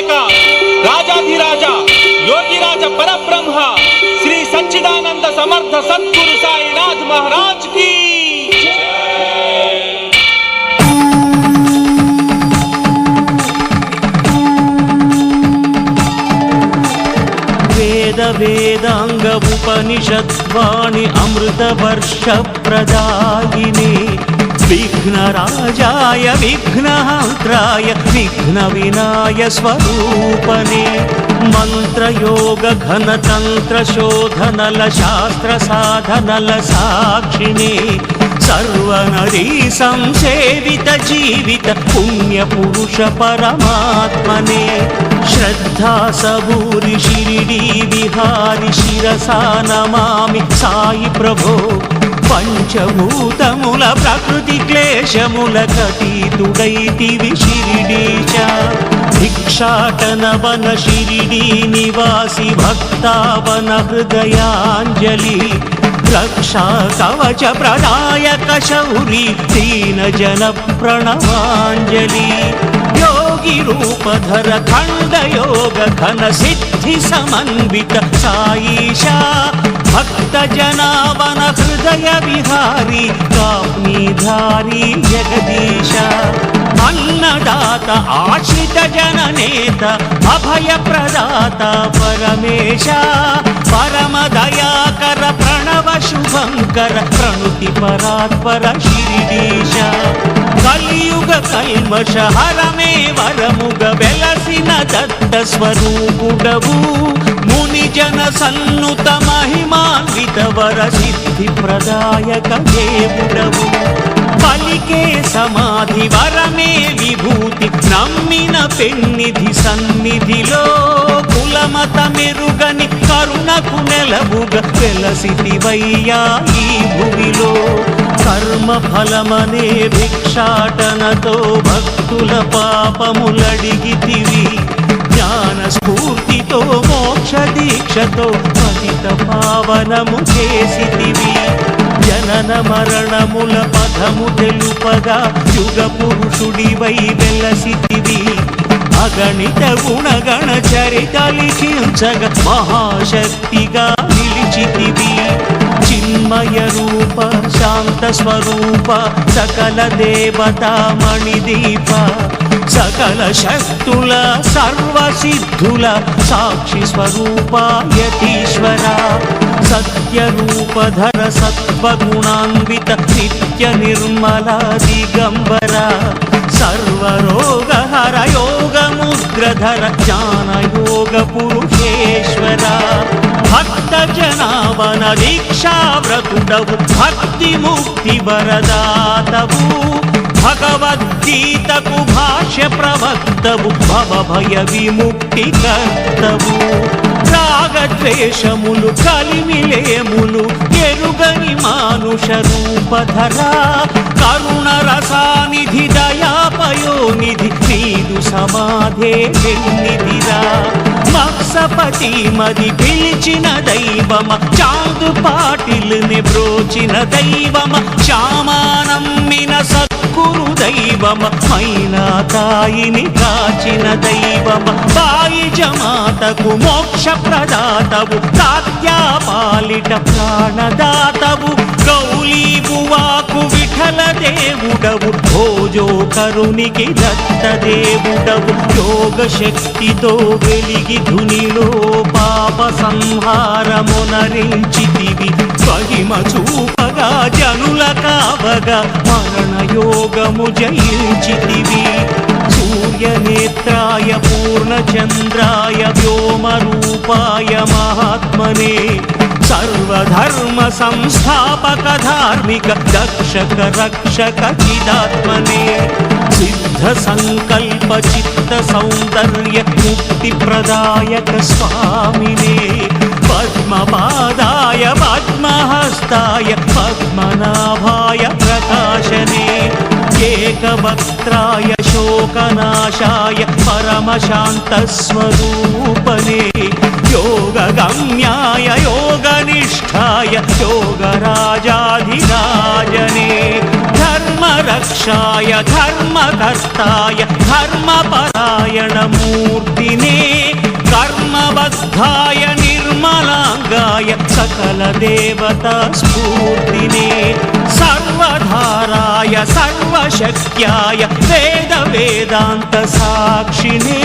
लोकनायक राजाधिराज योगिराज परब्रह्म श्री सच्चिदानंद समर्थ सद्गुरु साईनाथ महाराज की वेद वेदांग उपनिषद्वाणी अमृत वर्ष प्रदायिने विघ्नराजाय विघ्नहन्त्राय विघ्नविनाय स्वरूपने मंत्रयोग घनतंत्र शोधनल शास्त्र साधनल साक्षिणे सर्वनरी संसेवित जीवित पुण्य पुरुष परमात्मने श्रद्धा सबूरि शिरिडी विहारि शिरसा नमामि साई प्रभो पंचभूतमुल प्रकृति क्लेशमुल कतीतुडैतिवि शिरिडीश भिक्षाटन वन शिरिडी निवासी भक्तावन हृदयाञ्जलि रक्षा कवच प्रदायक शौरी दीन जन प्रणवाञ्जलि योगी रूपधर खंड योग घन सिद्धि समन्वित साईशा भक्त जनावन हृदय विहारी काम्यधारी जगदीश अन्नदाता आश्रित जननेता अभय प्रदाता परमेश परम दयाकर प्रणव शुभंकर प्रणुति परात्पर शिरिडीश कलियुग कल्मष हरमे वरमुग वेलसिन दत्त स्वरूपुडवु मुनि जन सन्नुत महिमान्वित वर सिद्धि प्रदायक देवुडवु पलिके समाधि वरमे विभूति नम्मिन पेन्निधि सन्निधिलो कुलमत मेरुगनि करुणकु नेलबुग वेलसितिवయ్యా ఈ భూమిలో కర్మ ఫలమనే భిక్షాటనతో భక్తుల పాపములడిగితివి జ్ఞాన స్ఫూర్తితో మోక్ష దీక్షతో పతిత పావనము చేసితివి జనన మరణముల పదము తెలుపగా యుగ పురుషుడివై వెలసితివి అగణిత గుణగణ చరిత లిఖించగ మహాశక్తిగా నిలిచితివి చిన్మయ రూప శాంత స్వరూప సకల దేవతా మణిదీప సకల శక్తుల సర్వ సిద్ధుల సాక్షి స్వరూప యతీశ్వర సత్య రూపధర సత్వగుణాన్విత నిత్య నిర్మల దిగంబర सर्वरोगहर योगमुद्रधर ज्ञानयोग पुरुषेश्वर भक्त जनावन दीक्षाव्रतुडवु भक्ति मुक्ति वरदातवु भगवद्गीतकु भाष्य प्रवक्तवु भव भय विमुक्ति कर्तवु रागद्वेषमुलु కలిమిలేములు ఎరుగని మానుష రూపధర కరుణ రసానిధి దయాపయోనిధి నీదు సమాధే వెన్నిధిరా మత్సపతి మది పిలిచిన దైవమ చాందు పాటిల్ని బ్రోచిన దైవమ శ్యామానమ్మిన సద్గురు దైవమ మైనా తాయిని కాచిన దైవమ బాయి జమాతకు మోక్ష ప్రదాతవు తాత్యా పాలిట ప్రాణదాతవు గౌలీ బువాకు విఠల దేవుడవు భోజో కరునికి దత్త దేవుడవు యోగ శక్తితో వెలిగి ధునిలో పాప సంహారమునరించితివి మహిమ చూపగా జనుల కావగా మరణ యోగము జయించితివి सूर्यनेत्राय पूर्णचन्द्राय व्योमरूपाय महात्मने सर्वधर्म संस्थापक धार्मिक दक्षक रक्षक चिदात्मने सिद्ध संकल्प चित्त सौंदर्य मुक्ति प्रदायक स्वामिने पद्मपादाय पद्महस्ताय पद्मनाभाय प्रकाशने एकवक्त्राय शोकनाशाय परमशान्तस्वरूपने योगगम्याय योगनिष्ठाय योगराजाधिराजने धर्मरक्षाय धर्मकर्ताय धर्मपरायणमूर्तिने शुद्धाय निर्मलांगाय सकलदेवता स्फूर्तिने सर्वधाराय सर्वशक्त्याय वेद वेदांत साक्षिणे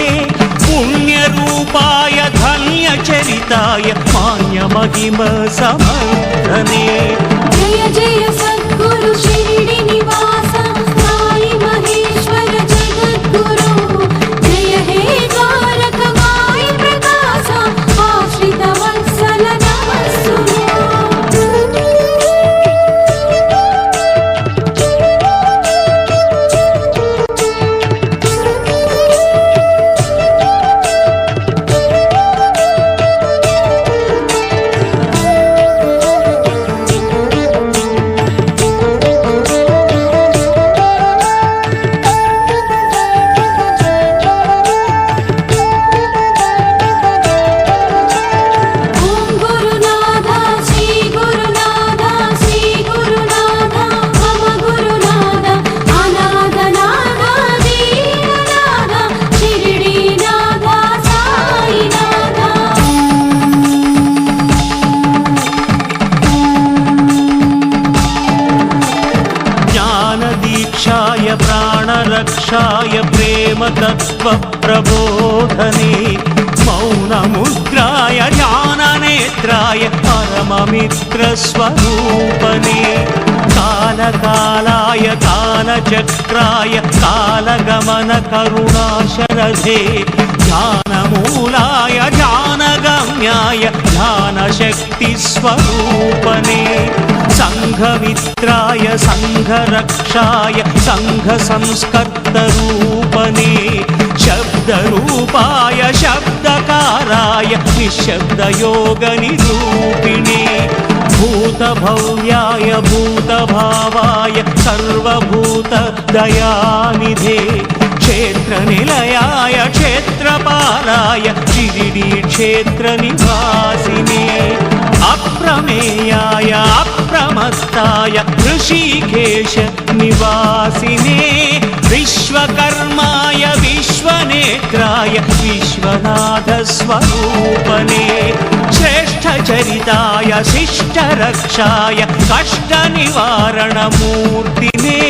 पुण्यरूपाय धन्यचरिताय मान्यमहिम समर्धने जय जय सद्गुरु शिरडी निवास साई महेश्वर जगद्गुरु जय हे द्वारक माई प्रकाश आश्रित वत्सल प्राणरक्षाय प्रेम तत्व प्रबोधने मौनमुद्राय ज्ञाननेत्राय परममित्रस्वरूपने कालकालाय कालचक्राय कालगमन करुणाशरधे ज्ञानमूलाय ज्ञानगम्याय ज्ञानशक्तिस्वरूपने संघमित्राय संघरक्षाय संघसंस्कर्तरूपने शब्दरूपाय शब्दकाराय निःशब्दयोगनिरूपिणे भूतभव्याय भूतभावाय सर्वभूतदयानिधे क्षेत्रनिलयाय क्षेत्रपालाय शिरिडी क्षेत्रनिवासिने अप्रमेयाय अप्रमत्ताय ऋषिकेश निवासिने विश्वकर्माय विश्वनेत्राय विश्वनाथस्वरूपने श्रेष्ठचरिताय शिष्टरक्षाय कष्टनिवारणमूर्तिने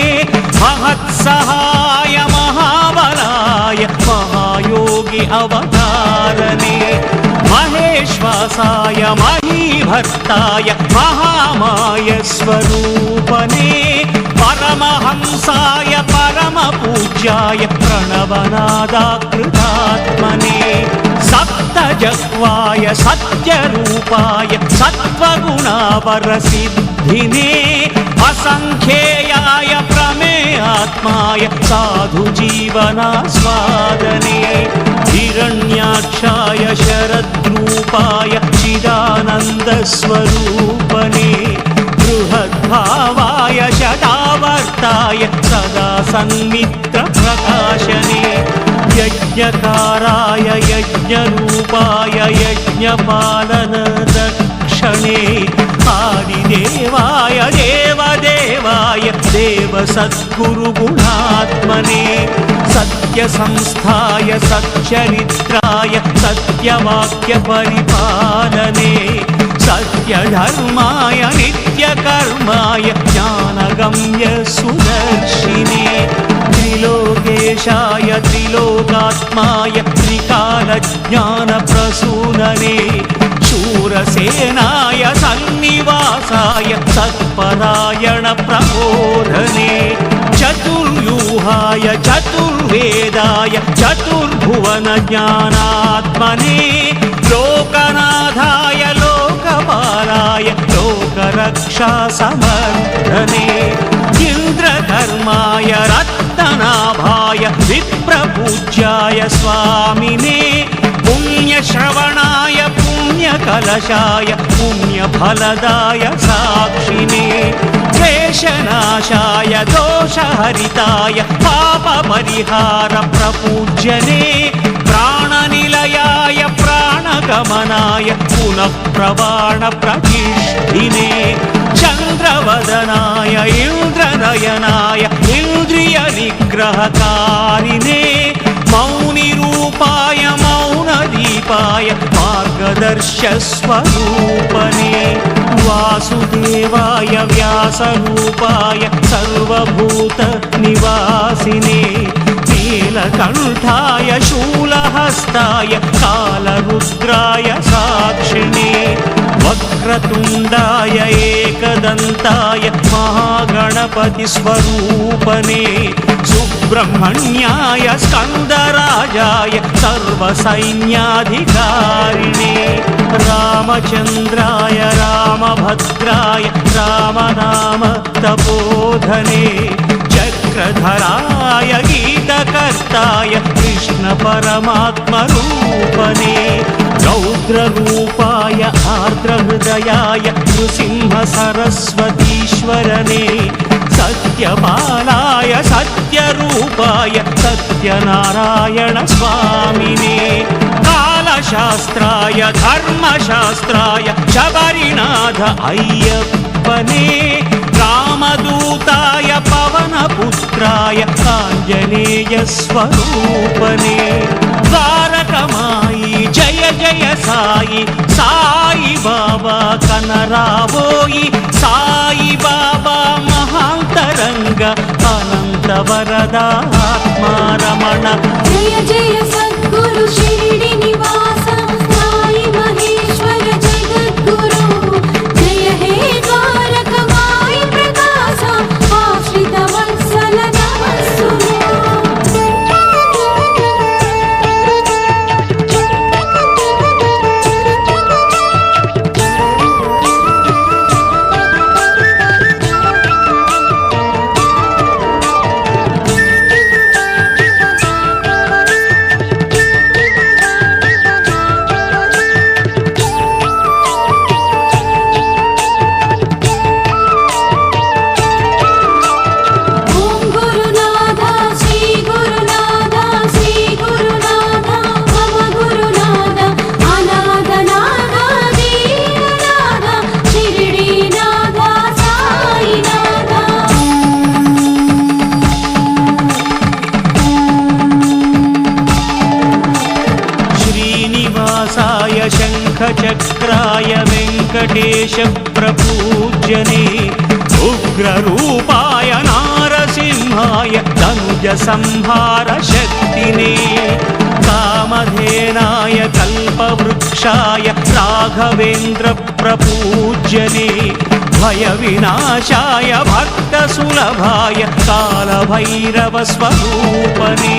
महत्सहाय महाबलाय महायोगी अवतारने महेश्वासाय महीभर्ताय महामाय स्वरूपने परमहंसाय परमपूज्याय प्रणवनादाकृतात्मने सप्तजह्वाय सत्यरूपाय सत्त्वगुणावरसिद्धिने असंख्येयाय प्रमेयात्माय साधुजीवनास्वादने हिरण्याक्षाय शरद्रूपाय चिदानन्दस्वरूपने बृहद्भावाय शतावर्ताय सदा सन्मित्रप्रकाशने यज्ञकाराय यज्ञरूपाय यज्ञपालनदक्षणे आदिदेवाय देवदेवाय देवसद्गुरुगुणात्मने सत्यसंस्थाय सच्चरित्राय सत्यवाक्यपरिपालने सत्यधर्माय नित्यकर्माय ज्ञानगम्य सुदर्शिने त्रिलोकेशाय त्रिलोकात्माय त्रिकालज्ञानप्रसूनने शूरसेनाय सन्निवासाय सत्परायणप्रबोधने चतुर्व्यूहाय चतुर्वेदाय चतुर्भुवनज्ञानात्मने लोकनाथाय लोकपालाय लोकरक्षासमर्थने इन्द्रधर्माय रत्ननाभाय विप्रपूज्याय स्वामिने पुण्यश्रवणाय पुण्यकलशाय पुण्यफलदाय साक्षिणे क्लेशनाशाय दोषहरिताय पापपरिहारप्रपूज्यने प्राणनिलयाय प्राणगमनाय पुनः प्रवाणप्रतिष्ठिने चन्द्रवदनाय इन्द्रनयनाय इन्द्रियनिग्रहकारिणे मौनिरूपाय मौनदीपाय मार्ग मार्गदर्शस्वरूपने वासुदेवाय व्यासरूपाय सर्वभूतनिवासिने नीलकण्ठाय शूलहस्ताय कालरुद्राय साक्षिणे वक्रतुण्डाय एकदन्ताय महागणपतिस्वरूपने सुब्रह्मण्याय स्कन्दराजाय सर्वसैन्याधिकारिणे रामचन्द्राय रामभद्राय रामनाम तपोधने चक्रधराय गीतकर्ताय कृष्णपरमात्मरूपने रौद्ररूपाय आर्द्रहृदयाय नृसिंहसरस्वतीश्वरने सत्यपालाय सत्यरूपाय सत्यनारायण स्वामिने कालशास्त्राय धर्मशास्त्राय शबरीनाथ अय्यप्पने रामदूताय पवनपुत्राय आञ्जनेयस्वरूपने द्वारकमायि जय जय साई साई बाबा कनरावोयि साई बाबा महान्तरंग अनन्तवरदात्मा रमण जय जय सद्गुरु शिरडी निवास साई महेश्वर जगद्गुरु जय हे द्वारकमाई प्रकाश आश्रित वत्सल नमस्सुनु शङ्खचक्राय वेङ्कटेश प्रपूज्यने उग्ररूपाय नारसिंहाय धनुजसंहार शक्तिने कामधेनाय कल्पवृक्षाय राघवेन्द्र प्रपूज्यने भयविनाशाय भक्तसुलभाय कालभैरवस्वरूपने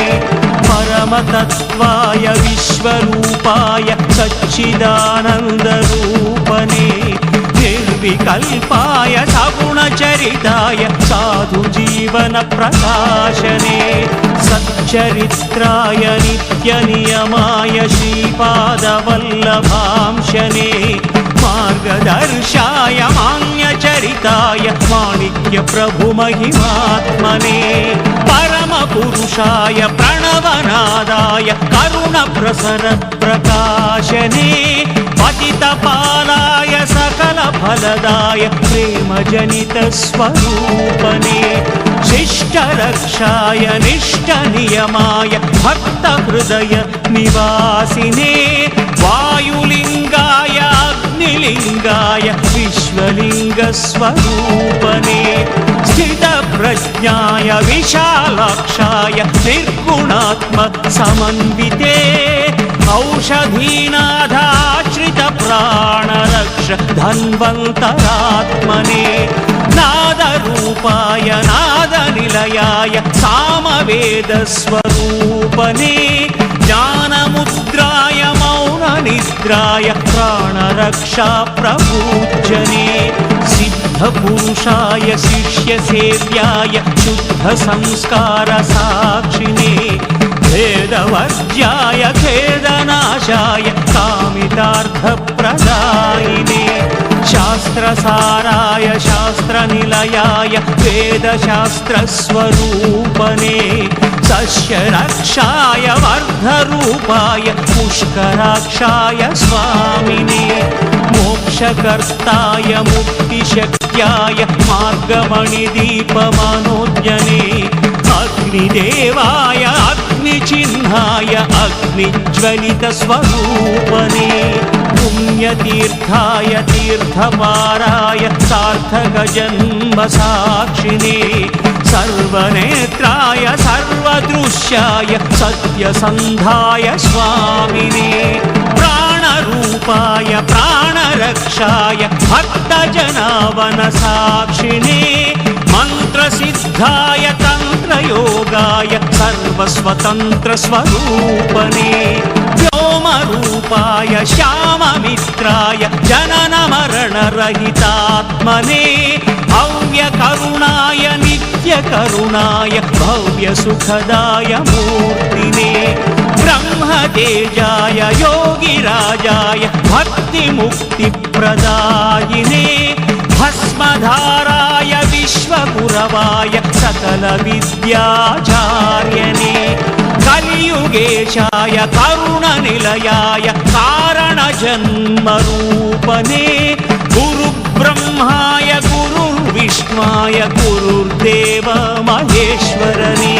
परमतत्त्वाय विश्वरूपाय सच्चिदानन्दरूपने निर्विकल्पाय सगुणचरिताय साधुजीवनप्रकाशने सच्चरित्राय नित्यनियमाय श्रीपादवल्लभांशने मार्गदर्शाय मान्यचरिताय माणिक्यप्रभुमहिमात्मने परमपुरुषाय प्रणवनादाय करुणप्रसर प्रकाशने पतितपालाय सकलफलदाय प्रेमजनितस्वरूपने शिष्टरक्षाय निष्ठनियमाय भक्तहृदय निवासिने वायुलिङ्गाय अग्निलिङ्गाय विश्वलिङ्गस्वरूपने स्थितप्रज्ञाय विशालाक्षाय निर्गुणात्मसमन्विते औषधीनाथाश्रितप्राणरक्ष धन्वन्तरात्मने नादरूपाय नादनिलयाय सामवेदस्वरूपने ज्ञानमुद्राय मौननिद्राय प्राणरक्षा प्रपूज्यने सिद्धपुरुषाय शिष्यसेव्याय शुद्धसंस्कारसाक्षिणे भेदवर्ज्याय खेदनाशाय कामितार्थप्रदायिने शास्त्रसाराय शास्त्रनिलयाय वेदशास्त्रस्वरूपने सस्यरक्षाय वर्धरूपाय पुष्कराक्षाय स्वामिने मोक्षकर्ताय मुक्तिशक्त्याय मार्गमणिदीपमनोज्ञने అగ్నిదేవాయ అగ్నిచిహ్నాయ అగ్నిజ్వలితస్వరూపనే పుణ్యతీర్థాయ తీర్థపారాయ సార్థకజన్మసాక్షిణే సర్వనేత్రాయ సర్వదృశ్యాయ సత్యసంధాయ స్వామినే ప్రాణరూపాయ ప్రాణరక్షాయ భక్తజనావన సాక్షిణే మంత్రసిద్ధాయ తంత్రయోగాయ సర్వస్వతంత్రస్వరూపనే వ్యోమరూపాయ శ్యామమిత్రాయ జననమరణరహితాత్మనే భవ్యకరుణాయ నిత్యకరుణాయ భవ్యసుఖదాయ మూర్తినే బ్రహ్మతేజాయ యోగిరాజాయ భక్తిముక్తిప్రదాయినే భస్మధారాయ విశ్వగురవాయ సకల విద్యాచార్యనే కలియుగేశాయ కరుణనిలయాయ కారణజన్మరూపనే గురుబ్రహ్మాయ గురుర్విష్ణాయ గురుర్దేవ మహేశ్వరనే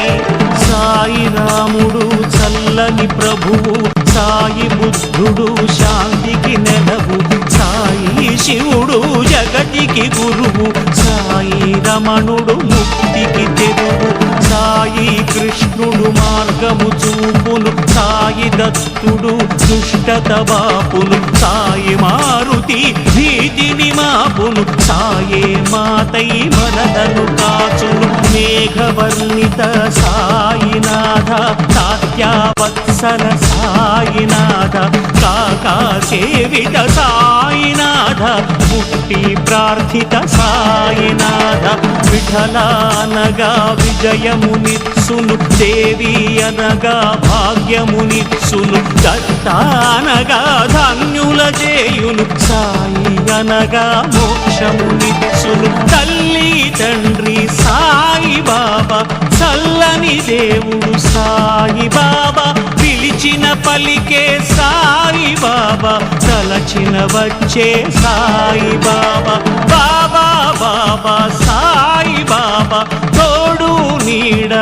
సాయి రాముడు చల్లని ప్రభువు సాయి బుద్ధుడు శాంతికి నెలవు సాయి శివుడు జగతికి గురువు సాయి రమణుడు ముక్తికి తెరువు సాయి కృష్ణుడు మార్గము చూపును సాయి దత్తుడు దుష్టత బాపును సాయి మారుతి భీతిని మాపును సాయే మాతై మనలను కాచును మేఘవర్ణిత సాయినాథ తాత్యావత్సల సాయినాథ కాకా సేవిత సాయినాథ ముక్తి ప్రార్థిత సాయినాథ విఠలానగా విజయమునిత్సును దేవి అనగా భాగ్యమునిత్సును దత్తానగా ధన్యుల చేయును సాయి అనగా మోక్షమునిత్సును తల్లి తండ్రి సాయి బాబా చల్లని దేవుడు సాయి బాబా పిలిచిన పలికే సాయి బాబా తలచిన వచ్చే సాయి బాబా బాబా బాబా సాయి బాబా తోడు నీడ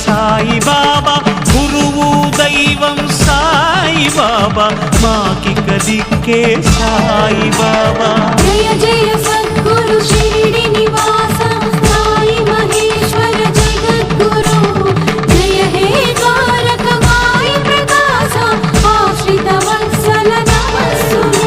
సాయి బాబా గురువు దైవం సాయి బాబా మాకిక దిక్కే సాయి బాబా జయ జయ సద్గురు షిరిడి నివాస సాయి మహేశ్వర జగద్గురు జయ హే ద్వారక మాయి ప్రకాశ ఆశ్రిత వత్సల నమస్సును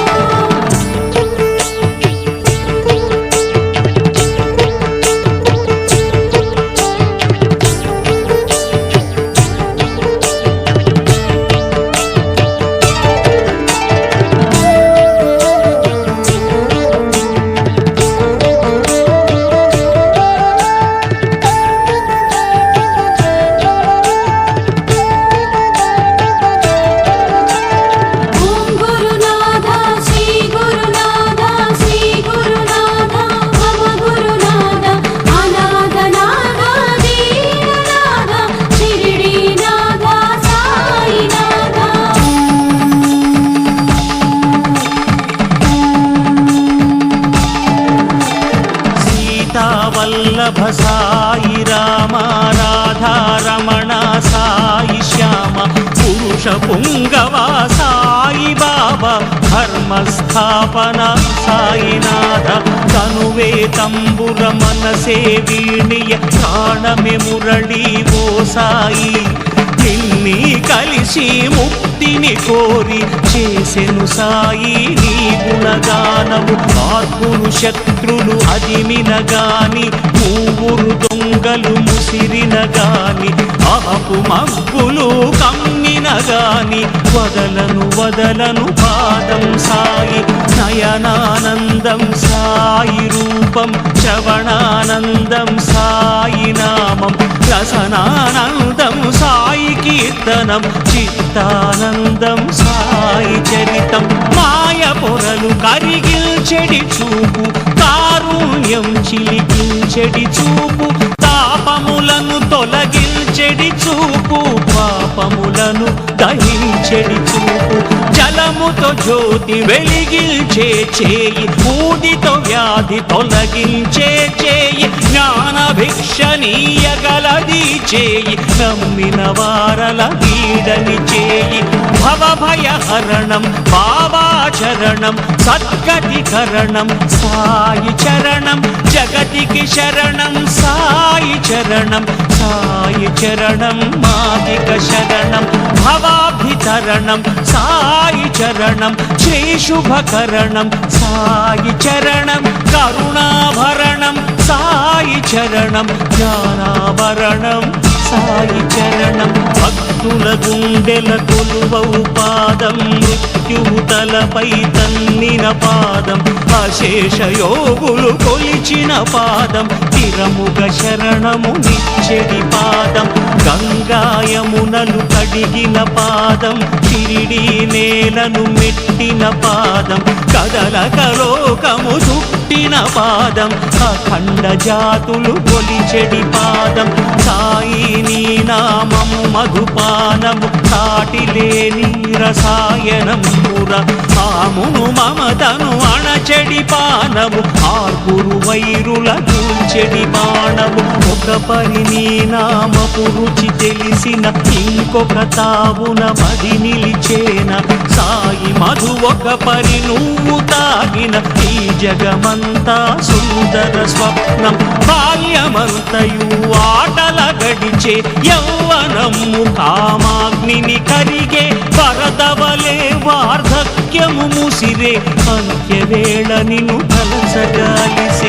వల్లభ సాయి రామ రాధా రమణ సాయి శ్యామ పురుష పుంగవ సాయి బాబా ధర్మస్థాపన సాయినాథ తనువే తంబుర మనసే వీణియ ప్రాణమే మురళి ఓ సాయి నిన్ని కలిసి ముక్తిని కోరి చేసెను సాయి నీ గుణగానము ఆర్పులు శత్రులు అదిమిన గాని ఊరు దొంగలు ముసిరిన గాని ఆపు మబ్బులు కమ్మిన గాని వదలను వదలను పాదం సాయి నయనానందం సాయి రూపం శ్రవణానందం సాయి నామం రసనానందం సాయి కీర్తనం చిత్తానందం సాయి చరితం మాయ పొరలు కరిగిల్చెడి చూపు కారుణ్యం చిలికిల్చెడి చూపు తాపములను తొలగించెడి చూపు పాపములను దహించెడి చూపు జలముతో ఊదితో జ్యోతి వెలిగించే చేయి, ఊదితో వ్యాధి తొలగించే చేయి, జ్ఞాన భిక్షనీయగలది చేయి, నమ్మిన వారల వీడని చేయి. భవభయహరణం బాబాచరణం, సద్గతికరణం సాయి చరణం, జగతికి శరణం సాయి చరణం, సాయి చరణం మాదిక శరణం. భవాభితరణం సాయి చరణం, శ్రీ శుభకరణం సాయి చరణం, కరుణాభరణం సాయి చరణం, జ్ఞానాభరణం సాయి చరణం. భక్తుల గుండెల కొలువౌ పాదం, మృత్యువు తలపై తన్నిన పాదం, అశేష యోగులు కొలిచిన పాదం, తిరముగ శరణము నిచ్చెడి పాదం, గంగాయమునలు కడిగిన పాదం, షిరిడీ నేలను మెట్టిన పాదం, కదలకలోకము చుట్టిన పాదం, అఖండ జాతులు కొలిచెడి పాదం. సాయి నీ నామము మధుపానము, సాటిలేని రసాయనం పుర, ఆమును మమతను అణచెడి పానము, ఆర్గురు వైరుల కూల్చెడి బాణము. ఒక పరి నీ నామపు రుచి తెలిసిన, ఇంకొక తావున మది నిలిచేన, సాయి మధు ఒక పరి నువ్వు తాగిన, ఈ జగమంతా సుందర స్వప్నం. బాల్యమంతయు ఆటల గడిచే, యౌవనము కామాగ్నిని కరిగే, వరదవలే వార్ధక్యము ముసిరే, అంత్యవేళ నిన్ను కలసగాలిసే.